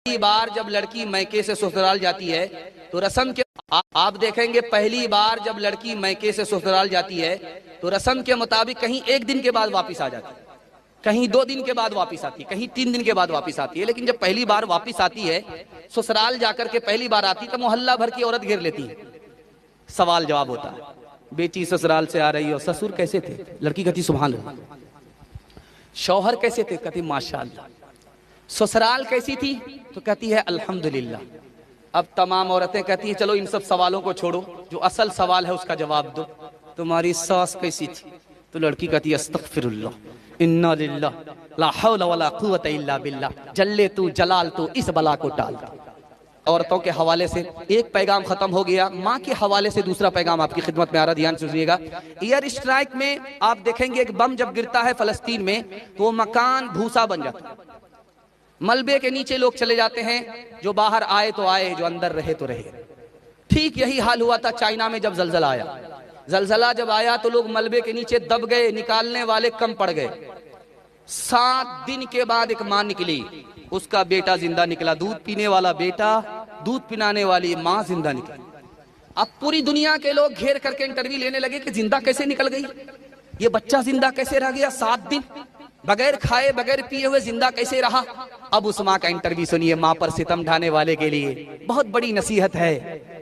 पहली बार जब लड़की मैके से ससुराल जाती है तो रस्म के आप देखेंगे, पहली बार जब लड़की मैके से ससुराल जाती है तो रस्म के मुताबिक कहीं एक दिन के बाद वापस आ जाती है, कहीं 2 दिन के बाद वापस आती है, कहीं 3 दिन के बाद वापस आती है। लेकिन जब पहली बार वापस आती है, ससुराल जाकर के पहली बार आती तो मोहल्ला भर की औरत घेर लेती है। सवाल जवाब होता है, बेटी ससुराल से आ रही हो, ससुर कैसे थे? लड़की कहती सुभान अल्लाह। शौहर कैसे थे? कहती माशाअल्लाह। ससुराल कैसी थी? तो कहती है अल्हम्दुलिल्लाह। अब तमाम औरतें कहती हैं चलो इन सब सवालों को छोड़ो, जो असल सवाल है उसका जवाब दो। तुम्हारी सास कैसी थी? तो लड़की कहती है अस्तगफिरुल्लाह, इन्ना लिल्लाह, ला हौला वला कुव्वता इल्ला बिल्लाह, जल्ले तू जलाल तू इस बला को टाल। औरतों के हवाले से एक पैगाम खत्म हो गया, माँ के हवाले से दूसरा पैगाम आपकी खिदमत में आ रहा, ध्यान से सुनिएगा। एयर स्ट्राइक में आप देखेंगे एक बम जब गिरता है फलस्तीन में तो वो मकान भूसा बन जाता है, मलबे के नीचे लोग चले जाते हैं, जो बाहर आए तो आए, जो अंदर रहे तो रहे। ठीक यही हाल हुआ था चाइना में जब जलजला आया। जलजला जब आया तो लोग मलबे के नीचे दब गए, निकालने वाले कम पड़ गए। 7 दिन के बाद एक मां निकली, उसका बेटा जिंदा निकला। दूध पीने वाला बेटा, दूध पिलाने वाली मां जिंदा निकली। अब पूरी दुनिया के लोग घेर करके इंटरव्यू लेने लगे कि जिंदा कैसे निकल गई, ये बच्चा जिंदा कैसे रह गया, 7 दिन बगैर खाए बगैर पिए हुए जिंदा कैसे रहा। अब उस माँ का इंटरव्यू सुनिए। माँ पर सितम ढाने वाले के लिए बहुत बड़ी नसीहत है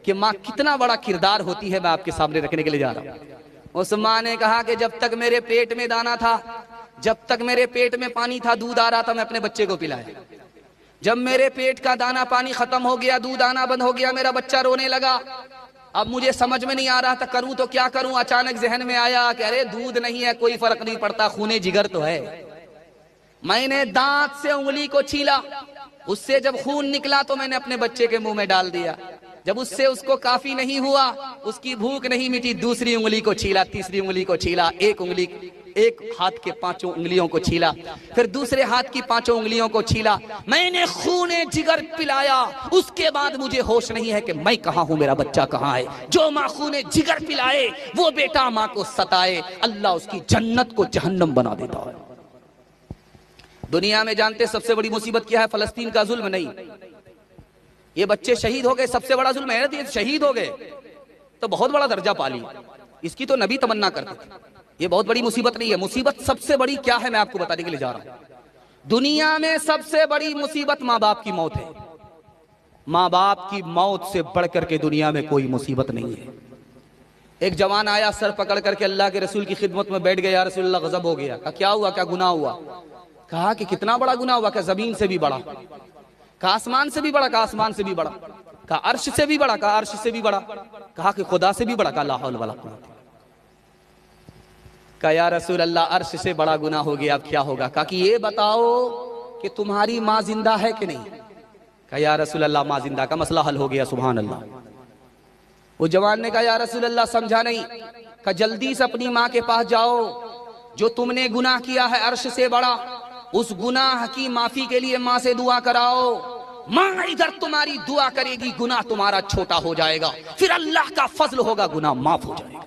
कि माँ कितना बड़ा किरदार होती है, मैं आपके सामने रखने के लिए जा रहा हूँ। उस माँ ने कहा कि जब तक मेरे पेट में दाना था, जब तक मेरे पेट में पानी था, दूध आ रहा था, मैं अपने बच्चे को पिलाया। जब मेरे पेट का दाना पानी खत्म हो गया, दूध आना बंद हो गया, मेरा बच्चा रोने लगा। अब मुझे समझ में नहीं आ रहा था करूं तो क्या करूं। अचानक जहन में आया कि अरे दूध नहीं है कोई फर्क नहीं पड़ता, खूने जिगर तो है। मैंने दांत से उंगली को छीला, उससे जब खून निकला तो मैंने अपने बच्चे के मुंह में डाल दिया। जब उससे उसको काफी नहीं हुआ, उसकी भूख नहीं मिटी, दूसरी उंगली को छीला, तीसरी उंगली को छीला, एक हाथ के 5 उंगलियों को छीला, फिर दूसरे हाथ की 5 उंगलियों को छीला। मैंने खूने जिगर पिलाया। उसके बाद मुझे होश नहीं है कि मैं कहां हूं, मेरा बच्चा कहां है। जो माँ खूने जिगर पिलाए वो बेटा माँ को सताए, अल्लाह उसकी जन्नत को जहन्नम बना देता है। दुनिया में जानते सबसे बड़ी मुसीबत क्या है? फलस्तीन का जुल्म नहीं, ये बच्चे शहीद हो गए, सबसे बड़ा जुल्म है। ये शहीद हो गए तो बहुत बड़ा दर्जा पा लिया, इसकी तो नबी तमन्ना करते थे। ये बहुत बड़ी मुसीबत नहीं है। मुसीबत सबसे बड़ी क्या है मैं आपको बताने के लिए जा रहा हूं। दुनिया में सबसे बड़ी मुसीबत माँ बाप की मौत है। माँ बाप की मौत से बढ़कर के दुनिया में कोई मुसीबत नहीं है। एक जवान आया, सर पकड़ करके अल्लाह के रसूल की खिदमत में बैठ गया। रसूलुल्लाह गजब हो गया। कहा क्या हुआ, क्या गुनाह हुआ? कहा कि कितना बड़ा गुनाह हुआ? क्या जमीन से भी बड़ा? कहा आसमान से भी बड़ा? कहा आसमान से भी बड़ा? कहा अर्श से भी बड़ा? कहा अर्श से भी बड़ा? कहा कि खुदा से भी बड़ा? कहा ला हौल वला कुव्वत। कहा या रसूल अल्लाह अर्श से बड़ा गुनाह हो गया, अब क्या होगा? कहा कि ये बताओ कि तुम्हारी माँ जिंदा है कि नहीं? कहा या रसूल अल्लाह माँ जिंदा। का मसला हल हो गया, सुभान अल्लाह। वो जवान ने कहा या रसूल अल्लाह समझा नहीं। कहा जल्दी से अपनी माँ के पास जाओ, जो तुमने गुनाह किया है अर्श से बड़ा, उस गुनाह की माफी के लिए माँ से दुआ कराओ। माँ इधर तुम्हारी दुआ करेगी, गुनाह तुम्हारा छोटा हो जाएगा, फिर अल्लाह का फजल होगा, गुनाह माफ हो जाएगा।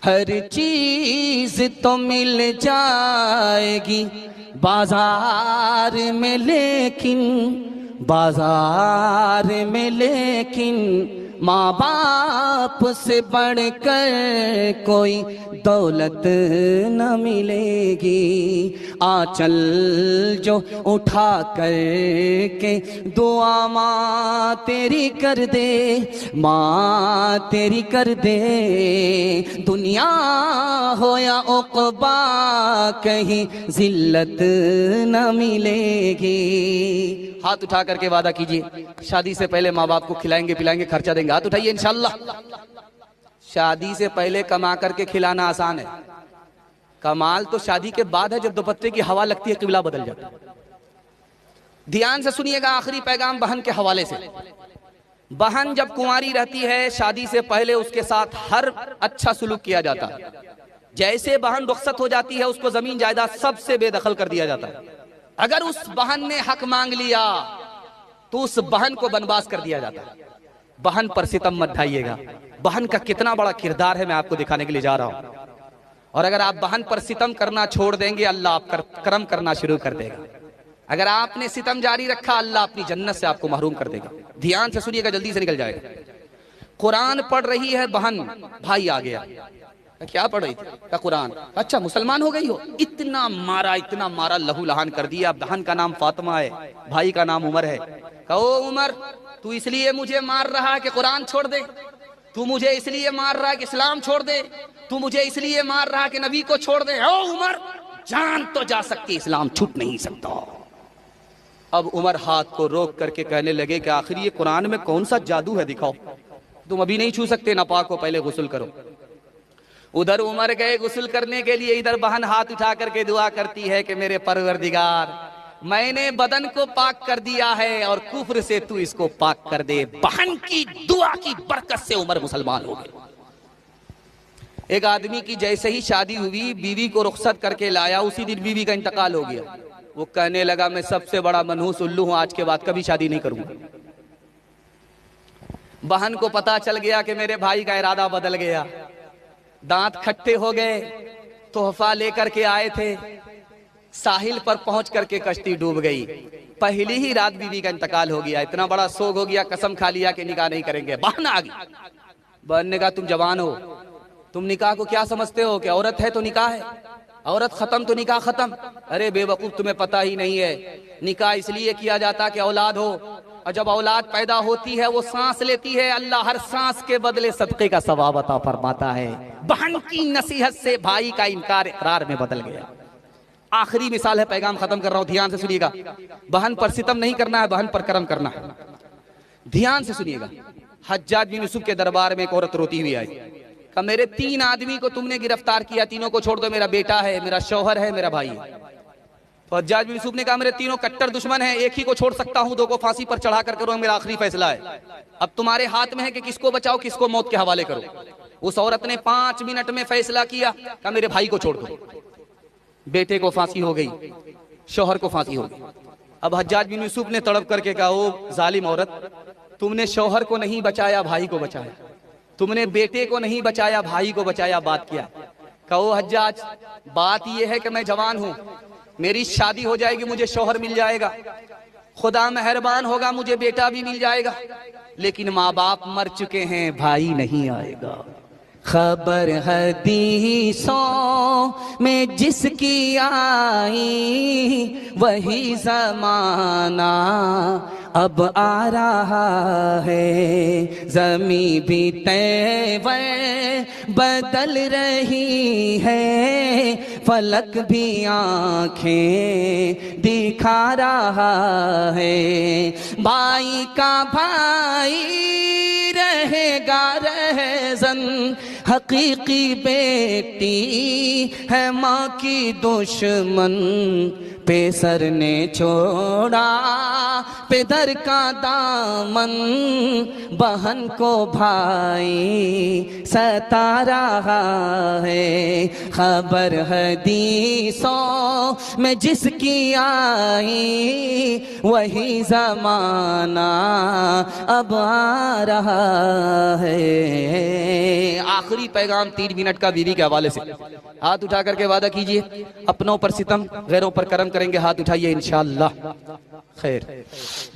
हर चीज तो मिल जाएगी बाजार में, लेकिन माँ बाप से बढ़कर कोई दौलत न मिलेगी। आंचल जो उठा कर के दुआ माँ तेरी कर दे, माँ तेरी कर दे। दुनिया हो या उक़बा कहीं जिल्लत न मिलेगी। हाथ उठा करके वादा कीजिए, शादी से पहले माँ बाप को खिलाएंगे पिलाएंगे, खर्चा देंगे। हाथ उठाइए इंशाल्लाह। शादी से पहले कमा करके खिलाना आसान है, कमाल तो शादी के बाद है, जब दुपट्टे की हवा लगती है किबला बदल जाता है। ध्यान से सुनिएगा, आखिरी पैगाम बहन के हवाले से। बहन जब कुंवारी रहती है, शादी से पहले उसके साथ हर अच्छा सुलूक किया जाता है। जैसे बहन रुखसत हो जाती है, उसको जमीन जायदाद सबसे बेदखल कर दिया जाता है। अगर उस बहन ने हक मांग लिया तो उस बहन को बनवास कर दिया जाता है। बहन पर सितम मत ढाइएगा। बहन का कितना बड़ा किरदार है मैं आपको दिखाने के लिए जा रहा हूं। और अगर आप बहन पर सितम करना छोड़ देंगे, अल्लाह आप करम करना शुरू कर देगा। अगर आपने सितम जारी रखा, अल्लाह अपनी जन्नत से आपको महरूम कर देगा। ध्यान से सुनिएगा, जल्दी से निकल जाएगा। कुरान पढ़ रही है बहन, भाई आ गया। क्या पढ़ रही थी? का कुरान। अच्छा, मुसलमान हो गई हो? इतना मारा, लहू लहान कर दिया। बहन का नाम फातिमा है, भाई का नाम उमर है। कहो उमर, तू इसलिए मुझे मार रहा है कि कुरान छोड़ दे? तू मुझे इसलिए मार रहा है कि इस्लाम छोड़ दे? तू मुझे इसलिए मार रहा है कि नबी को छोड़ दे? ओ उमर, जान तो जा सकती, इस्लाम छूट नहीं सकता। अब उमर हाथ को रोक करके कहने लगे कि आखिर ये कुरान में कौन सा जादू है, दिखाओ। तुम अभी नहीं छू सकते, नापाक हो, पहले गुस्ल करो। उधर उमर गए गुस्ल करने के लिए, इधर बहन हाथ उठा करके दुआ करती है कि मेरे परवरदिगार, मैंने बदन को पाक कर दिया है और कुफ्र से तू इसको पाक कर दे। बहन की दुआ की बरकत से उमर मुसलमान हो गए। एक आदमी की जैसे ही शादी हुई, बीवी को रुखसत करके लाया, उसी दिन बीवी का इंतकाल हो गया। वो कहने लगा, मैं सबसे बड़ा मनहूस उल्लू हूं, आज के बाद कभी शादी नहीं करूंगा। बहन को पता चल गया कि मेरे भाई का इरादा बदल गया। दांत खट्टे हो गए, तोहफा लेकर के आए थे, साहिल पर पहुंच करके कश्ती डूब गई। पहली ही रात बीवी का इंतकाल हो गया। इतना बड़ा शोक हो गया, कसम खा लिया कि निकाह नहीं करेंगे। बहन आ गई। बहन ने कहा, तुम जवान हो, तुम निकाह को क्या समझते हो कि औरत है तो निकाह है, औरत खत्म तो निकाह खत्म। अरे बेवकूफ, तुम्हें पता ही नहीं है, निकाह इसलिए किया जाता कि औलाद हो, और जब औलाद पैदा होती है वो सांस लेती है, अल्लाह हर सांस के बदले सदके का सवाब अता फरमाता है। बहन की नसीहत से भाई का इनकार इकरार में बदल गया। आखिरी मिसाल है, पैगाम खत्म कर रहा हूं, ध्यान से सुनिएगा। बहन पर सितम नहीं करना है, बहन पर करम करना है। ध्यान से सुनिएगा। हज्जाज बिन यूसुफ के दरबार में एक औरत रोती हुई आई। कहा, मेरे 3 आदमी को तुमने गिरफ्तार किया, तीनों को छोड़ दो, मेरा बेटा है, मेरा शौहर है, मेरा भाई है। तो हज्जाज बिन यूसुफ ने कहा, मेरे तीनों कट्टर दुश्मन हैं, एक ही को छोड़ सकता हूं, 2 को फांसी पर चढ़ा कर करो, मेरा आखिरी फैसला है। अब तुम्हारे हाथ में है कि किसको बचाओ, किसको मौत के हवाले करो। उस औरत ने 5 मिनट में फैसला किया। कहा, मेरे भाई को छोड़ दो। बेटे को फांसी हो गई, शौहर को फांसी हो गई। अब हज्जाज बिन यूसुफ ने तड़प करके कहा, ओ जालिम औरत, तुमने शौहर को नहीं बचाया, भाई को बचाया। तुमने बेटे को नहीं बचाया, भाई को बचाया, बात किया। कहो हज्जाज, बात यह है कि मैं जवान हूं, मेरी शादी हो जाएगी, मुझे शौहर मिल जाएगा, खुदा मेहरबान होगा, मुझे बेटा भी मिल जाएगा, लेकिन माँ बाप मर चुके हैं, भाई नहीं आएगा। खबर हदीसों में जिसकी आई, वही जमाना अब आ रहा है। ज़मीं भी तैवर बदल रही है, फलक भी आंखें दिखा रहा है। भाई का भाई रहेगा रहज़न, हकीकी बेटी है माँ की दुश्मन। पेसर ने छोड़ा पेदर का दामन, बहन को भाई सता रहा है। खबर हदीसों में जिसकी आई, वही जमाना अब आ रहा है। आखिरी पैगाम 3 मिनट का बीवी के हवाले से। हाथ उठा करके वादा कीजिए, अपनों पर सितम, गैरों पर करम करेंगे। हाथ उठाइए इंशाअल्लाह। खैर,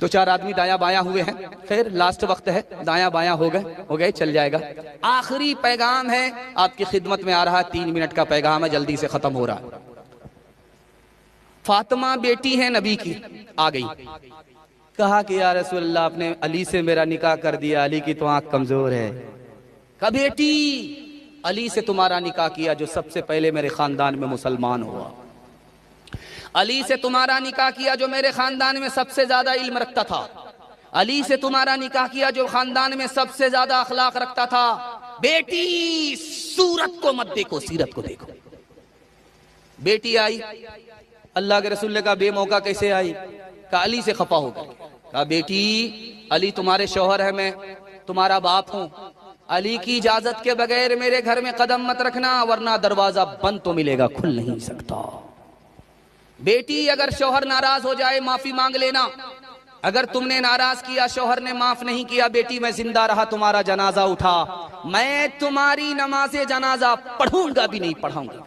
2-4 आदमी दाया बाया हुए हैं। खैर, लास्ट वक्त है, दाया बाया हो गए, चल जाएगा। आखिरी पैगाम है, आपकी खिदमत में आ रहा है। 3 मिनट का पैगाम है, जल्दी से खत्म हो रहा है। फातिमा बेटी है नबी की, आ गई। कहा कि या रसूलल्लाह, आपने अली से मेरा निकाह कर दिया, अली की तो आंख कमजोर है। कहा, बेटी, अली से तुम्हारा निकाह किया जो सबसे पहले मेरे खानदान में मुसलमान हुआ। अली से तुम्हारा निकाह किया जो मेरे खानदान में सबसे ज्यादा इल्म रखता था। अली से तुम्हारा निकाह किया जो खानदान में सबसे ज्यादा अखलाक रखता था। बेटी, सूरत को मत देखो, सीरत को देखो। बेटी आई, अल्लाह के रसूल ने कहा, बेमौका कैसे आई? कहा, अली से खफा हो गई। कहा, बेटी, अली तुम्हारे शौहर है, मैं तुम्हारा बाप हूं। अली की इजाजत के बगैर मेरे घर में कदम मत रखना, वरना दरवाजा बंद तो मिलेगा, खुल नहीं सकता। बेटी, अगर शौहर नाराज हो जाए, माफी मांग लेना। अगर तुमने नाराज किया, शौहर ने माफ नहीं किया, बेटी, मैं जिंदा रहा, तुम्हारा जनाजा उठा, मैं तुम्हारी नमाज़े जनाजा पढ़ूंगा भी नहीं, पढ़ाऊंगा।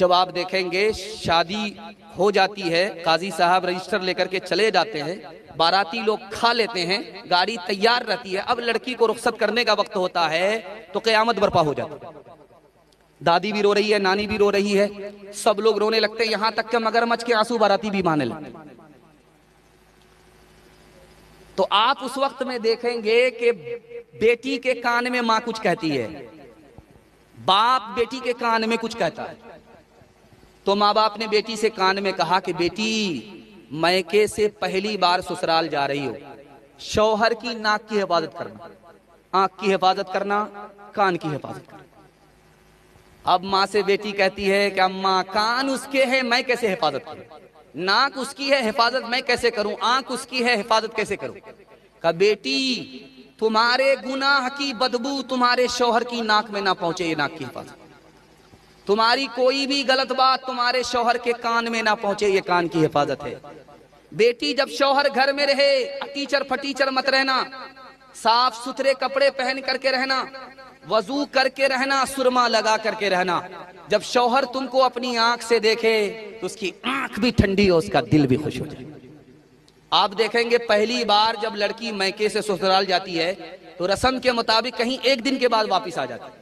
जब आप देखेंगे शादी हो जाती है, काजी साहब रजिस्टर लेकर के चले जाते हैं, बाराती लोग खा लेते हैं, गाड़ी तैयार रहती है, अब लड़की को रुखसत करने का वक्त होता है तो क़यामत बर्पा हो जाती है। दादी भी रो रही है, नानी भी रो रही है, सब लोग रोने लगते हैं, यहां तक कि मगरमच्छ के आंसू बाराती भी बहाने लगते हैं। तो आप उस वक्त में देखेंगे कि बेटी के कान में मां कुछ कहती है, बाप बेटी के कान में कुछ कहता है। तो माँ बाप ने बेटी से कान में कहा कि बेटी, मैके से पहली बार ससुराल जा रही हो, शौहर की नाक की हिफाजत करना, आंख की हिफाजत करना, कान की हिफाजत करना। अब माँ से बेटी कहती है कि अम्मा, कान उसके हैं, मैं कैसे हिफाजत करूं? नाक उसकी है, हिफाजत मैं कैसे करूं? आंख उसकी है, हिफाजत कैसे करूं? कहा बेटी, तुम्हारे गुनाह की बदबू तुम्हारे शौहर की नाक में ना पहुंचे, ये नाक की हिफाजत। तुम्हारी कोई भी गलत बात तुम्हारे शौहर के कान में ना पहुंचे, ये कान की हिफाजत है। बेटी, जब शौहर घर में रहे, अटीचर फटीचर मत रहना, साफ सुथरे कपड़े पहन करके रहना, वजू करके रहना, सुरमा लगा करके रहना। जब शौहर तुमको अपनी आंख से देखे तो उसकी आंख भी ठंडी हो, उसका दिल भी खुश हो जाए। आप देखेंगे पहली बार जब लड़की मैके से ससुराल जाती है तो रस्म के मुताबिक कहीं एक दिन के बाद वापस आ जाती है,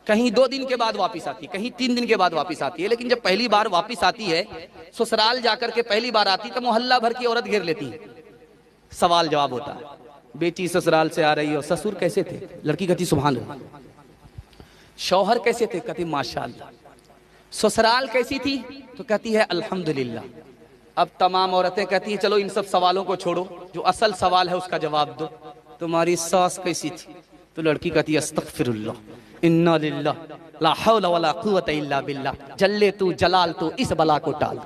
कहीं 2 दिन के बाद वापस आती है, कहीं 3 दिन के बाद वापस आती है। लेकिन जब पहली बार वापस आती है, ससुराल जाकर के पहली बार आती, तो मोहल्ला भर की औरत घेर लेती है। सवाल जवाब होता है, बेटी ससुराल से आ रही हो, ससुर कैसे थे? लड़की कहती सुभान अल्लाह। शौहर कैसे थे? कहती माशाअल्लाह। ससुराल कैसी थी? तो कहती है अल्हम्दुलिल्लाह। अब तमाम औरतें कहती हैं चलो इन सब सवालों को छोड़ो, जो असल सवाल है उसका जवाब दो, तुम्हारी सास कैसी थी? तो लड़की कहती है अस्तगफिरुल्लाह, इन्ना लिल्लाह, ला हौला वला कुव्वता इल्ला बिल्लाह, जल्ले तू जलाल तू, इस बला को टाल।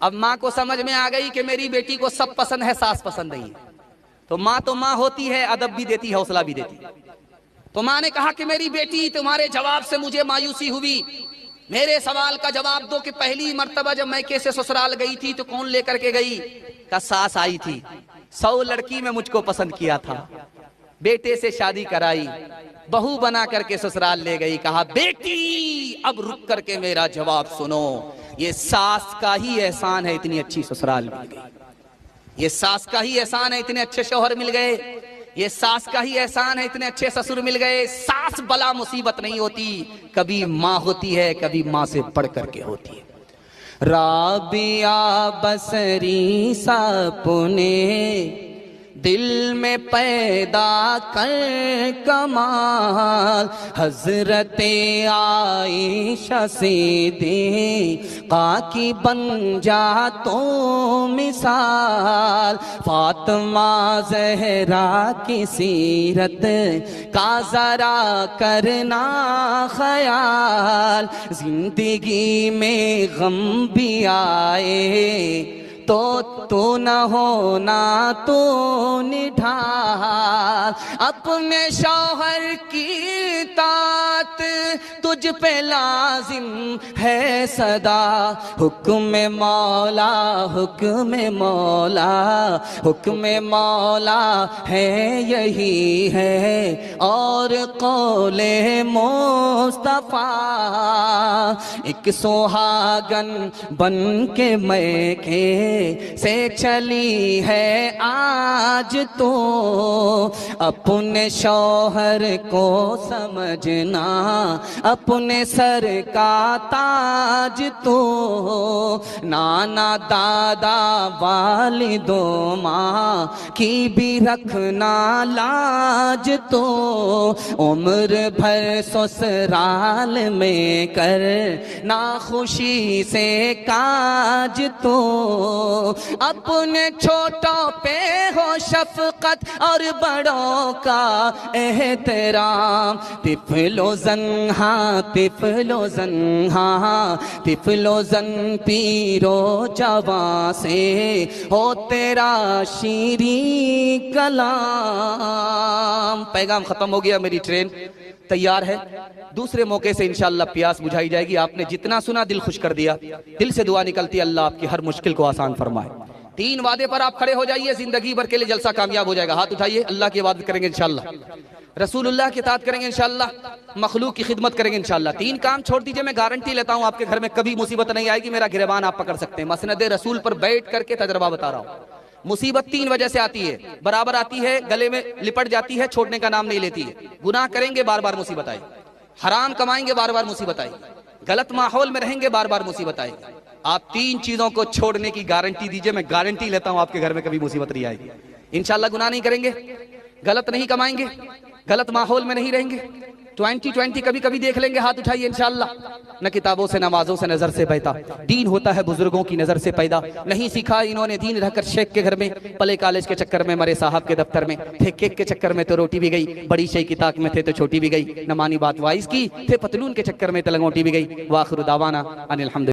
अब माँ को समझ में आ गई कि मेरी बेटी को सब पसंद है, सास पसंद नहीं है। तो माँ होती है, अदब भी देती है, हौसला भी देती है। तो माँ ने कहा कि मेरी बेटी, तुम्हारे जवाब से मुझे मायूसी हुई, मेरे सवाल का जवाब दो कि पहली मर्तबा जब मैके से ससुराल गई थी तो कौन लेकर के गई? का सास आई थी, 100 लड़की में मुझको पसंद किया था, बेटे से शादी कराई, बहू बना करके ससुराल ले गई। कहा बेटी, अब रुक करके मेरा जवाब सुनो, ये सास का ही एहसान है, इतनी अच्छी ससुराल मिल गई। ये सास का ही एहसान है, इतने अच्छे शौहर मिल गए। ये सास का ही एहसान है, इतने अच्छे ससुर मिल गए। सास बला मुसीबत नहीं होती, कभी माँ होती है, कभी माँ से बढ़ करके होती है। राबिया बसरी सपने दिल में पैदा कर कमाल, हजरते आयशा सिद्दीक़ा की बन जा तो मिसाल, फातिमा ज़हरा की सीरत का जरा करना ख्याल, जिंदगी में गम भी आए तो न होना तो निढाल, अपने शौहर की तात तुझ पे लाजिम है सदा, हुक्म मौला हुक्म मौला हुक्म मौला है यही है, और कौले मुस्तफा एक सुहागन बन के मैके से चली है आज तो, अपने शौहर को समझना अपने सर का ताज तो, नाना दादा वालिदों माँ की भी रखना लाज तो, उम्र भर ससुराल में कर ना खुशी से काज तो, अपने छोटों पे हो शफकत और बड़ों का एहतराम, तिफलो ज़न्हा तिफलो ज़न्हा तिफलो ज़न पीरो जवां से हो तेरा शीरी कलाम। पैगाम खत्म हो गया, मेरी ट्रेन तैयार है, दूसरे मौके से इंशाअल्लाह प्यास बुझाई जाएगी। आपने जितना सुना दिल खुश कर दिया, दिल से दुआ निकलती है अल्लाह आपकी हर मुश्किल को आसान फरमाए। 3 वादे पर आप खड़े हो जाइए, जिंदगी भर के लिए जलसा कामयाब हो जाएगा। हाथ उठाइए, अल्लाह की इबादत करेंगे इंशाअल्लाह। रसूलुल्लाह की इताअत करेंगे इंशाअल्लाह, मखलूक की खिदमत करेंगे इंशाअल्लाह। 3 काम छोड़ दीजिए, मैं गारंटी लेता हूं आपके घर में कभी मुसीबत नहीं आएगी। मेरा गिरबान आप पकड़ सकते हैं, मसनद रसूल पर बैठ करके तजर्बा बता रहा हूं। मुसीबत 3 वजह से आती है, बराबर आती है, गले में लिपट जाती है, छोड़ने का नाम नहीं लेती है। गुनाह करेंगे बार बार मुसीबत आएगी, हराम कमाएंगे बार बार मुसीबत आएगी, गलत माहौल में रहेंगे बार बार मुसीबत आएगी। आप 3 चीजों को छोड़ने की गारंटी दीजिए, मैं गारंटी लेता हूं आपके घर में कभी मुसीबत नहीं आएगी इंशाअल्लाह। गुनाह नहीं करेंगे, गलत नहीं कमाएंगे, गलत माहौल में नहीं रहेंगे। 2020 कभी कभी देख लेंगे, हाथ उठाइए इंशाअल्लाह। न किताबों से नमाजों से नजर से बहता दीन होता है बुजुर्गों की नजर से पैदा। नहीं सीखा इन्होंने दीन रहकर शेख के घर में, पले कॉलेज के चक्कर में, मरे साहब के दफ्तर में, थे केक के चक्कर में तो रोटी भी गई, बड़ी शे की ताक में थे तो छोटी भी गई, न मानी बात वाइस की, थे पतलून के चक्कर में तो लंगोटी भी गई। वाखिर दावाना अनिल हम्दुलिल्लाह।